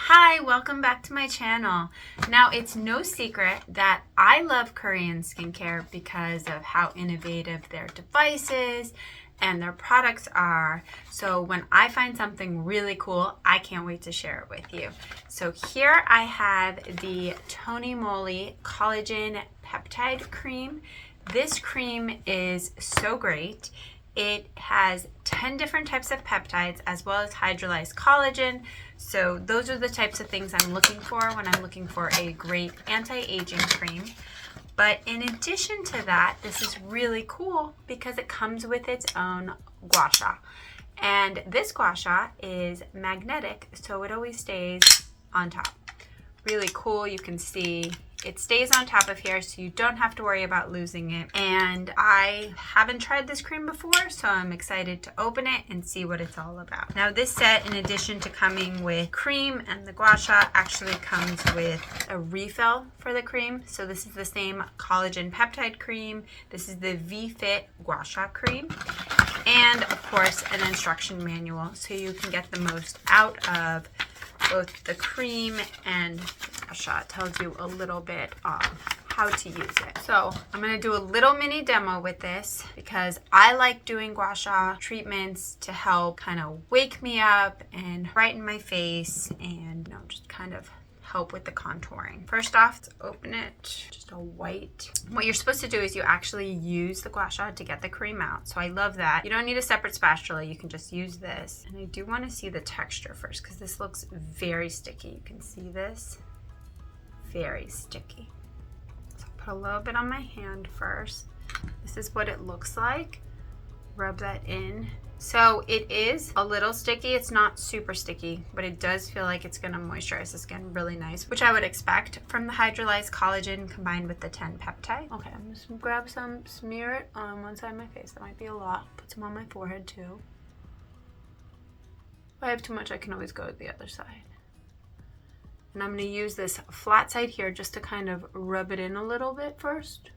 Hi, welcome back to my channel. Now, it's no secret that I love Korean skincare because of how innovative their devices and their products are. So when I find something really cool, I can't wait to share it with you. So here I have the Tony Moly Collagen Peptide Cream. This cream is so great. It has 10 different types of peptides as well as hydrolyzed collagen. So those are the types of things I'm looking for when I'm looking for a great anti-aging cream. But in addition to that, this is really cool because it comes with its own Gua Sha. And this Gua Sha is magnetic, so it always stays on top. Really cool. You can see it stays on top of here, so you don't have to worry about losing it. And I haven't tried this cream before, so I'm excited to open it and see what it's all about. Now, this set, in addition to coming with cream and the Gua Sha, actually comes with a refill for the cream. So this is the same collagen peptide cream. This is the V-Fit Gua Sha cream. And of course, an instruction manual, so you can get the most out of both the cream and Gua Sha. It tells you a little bit on how to use it. So I'm going to do a little mini demo with this because I like doing Gua Sha treatments to help kind of wake me up and brighten my face and just kind of help with the contouring. First off, let's open it. Just a white. What you're supposed to do is you actually use the Gua Sha to get the cream out. So I love that. You don't need a separate spatula. You can just use this. And I do want to see the texture first because this looks very sticky. You can see this. Very sticky. So I'll put a little bit on my hand first. This is what it looks like. Rub that in. So it is a little sticky. It's not super sticky, but it does feel like it's going to moisturize the skin really nice, which I would expect from the hydrolyzed collagen combined with the 10 peptide. Okay, I'm just going to grab some, smear it on one side of my face. That might be a lot. Put some on my forehead too. If I have too much, I can always go to the other side. And I'm going to use this flat side here just to kind of rub it in a little bit first.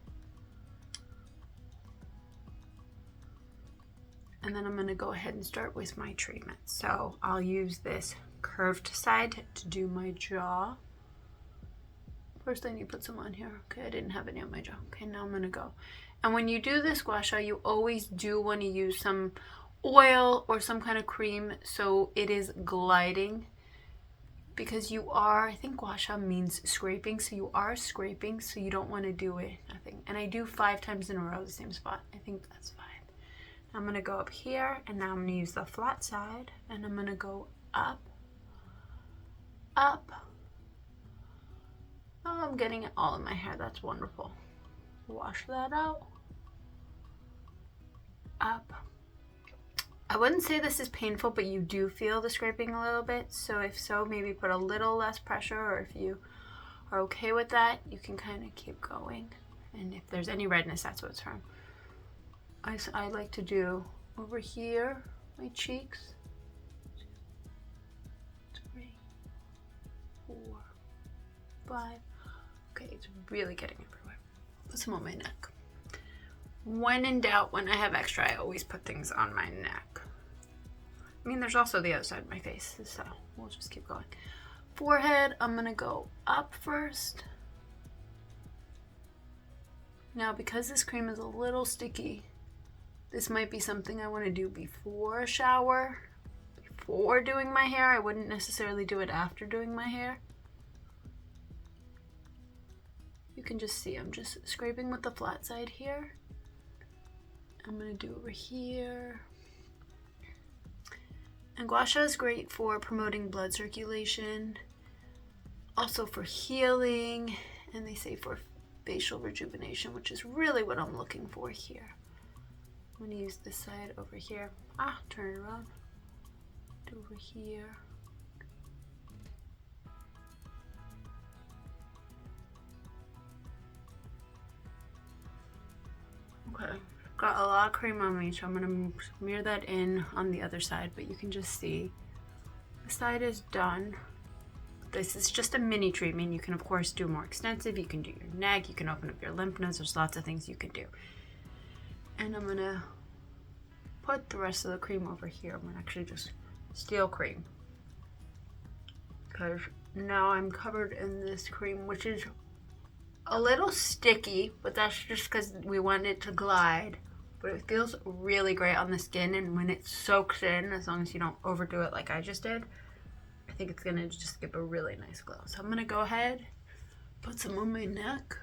And then I'm going to go ahead and start with my treatment. So I'll use this curved side to do my jaw. First I need to put some on here. Okay, I didn't have any on my jaw. Okay, now I'm going to go. And when you do this Gua Sha, you always do want to use some oil or some kind of cream so it is gliding. Because you are, I think Gua Sha means scraping, so you are scraping, so you don't want to do it, I think. And I do 5 times in a row the same spot. I think that's 5. I'm going to go up here, and now I'm going to use the flat side, and I'm going to go up, up. Oh, I'm getting it all in my hair. That's wonderful. Wash that out. Up. I wouldn't say this is painful, but you do feel the scraping a little bit. So if so, maybe put a little less pressure, or if you are okay with that, you can kind of keep going. And if there's any redness, that's what it's from. I like to do over here, my cheeks. 3, 4, 5. Okay, it's really getting everywhere. Put some on my neck. When in doubt, when I have extra, I always put things on my neck. I mean, there's also the other side of my face, so we'll just keep going. Forehead, I'm gonna go up first. Now, because this cream is a little sticky, this might be something I want to do before a shower, before doing my hair. I wouldn't necessarily do it after doing my hair. You can just see I'm just scraping with the flat side here. I'm going to do over here. And Gua Sha is great for promoting blood circulation, also for healing, and they say for facial rejuvenation, which is really what I'm looking for here. I'm going to use this side over here. Turn it around. Do over here. Okay, got a lot of cream on me, so I'm going to smear that in on the other side, but you can just see the side is done. This is just a mini treatment. You can, of course, do more extensive. You can do your neck. You can open up your lymph nodes. There's lots of things you can do. And I'm going to put the rest of the cream over here. I'm going to actually just steal cream. because now I'm covered in this cream, which is a little sticky, but that's just because we want it to glide. But it feels really great on the skin, and when it soaks in, as long as you don't overdo it like I just did, I think it's gonna just give a really nice glow. So I'm gonna go ahead, put some on my neck.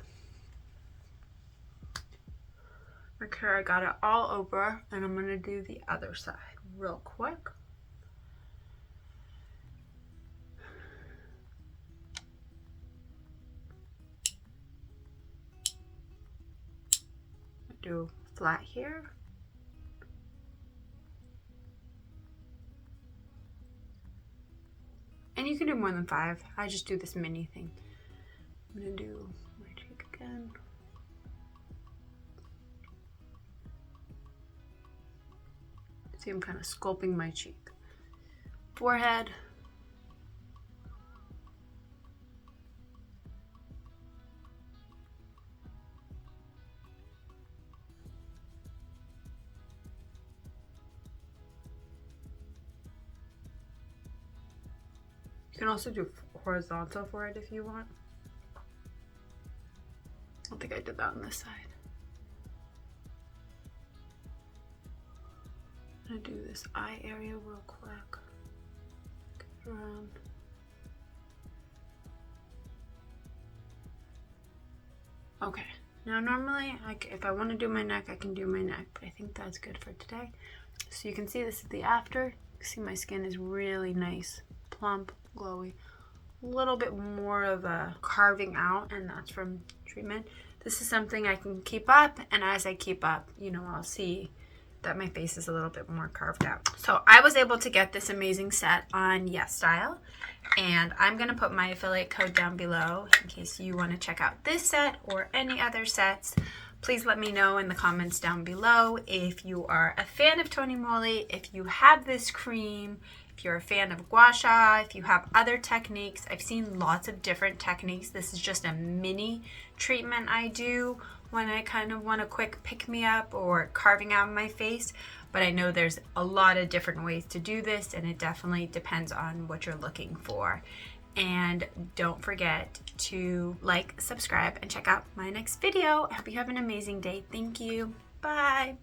Make sure I got it all over, and I'm gonna do the other side real quick. Do flat here. And you can do more than 5. I just do this mini thing. I'm gonna do my cheek again. See, I'm kind of sculpting my cheek. Forehead. You can also do horizontal for it if you want. I don't think I did that on this side. I'm gonna do this eye area real quick. Get it around. Okay, now normally, if I want to do my neck, I can do my neck, but I think that's good for today. So you can see this is the after. You can see my skin is really nice, plump, glowy. A little bit more of a carving out, and that's from treatment. This is something I can keep up, and as I keep up, you know, I'll see that my face is a little bit more carved out. So I was able to get this amazing set on yesstyle, and I'm gonna put my affiliate code down below in case you want to check out this set or any other sets. Please let me know in the comments down below if you are a fan of Tony Moly, if you have this cream, if you're a fan of Gua Sha, if you have other techniques. I've seen lots of different techniques. This is just a mini treatment I do when I kind of want a quick pick-me-up or carving out my face. But I know there's a lot of different ways to do this, and it definitely depends on what you're looking for. And don't forget to like, subscribe, and check out my next video. I hope you have an amazing day. Thank you. Bye.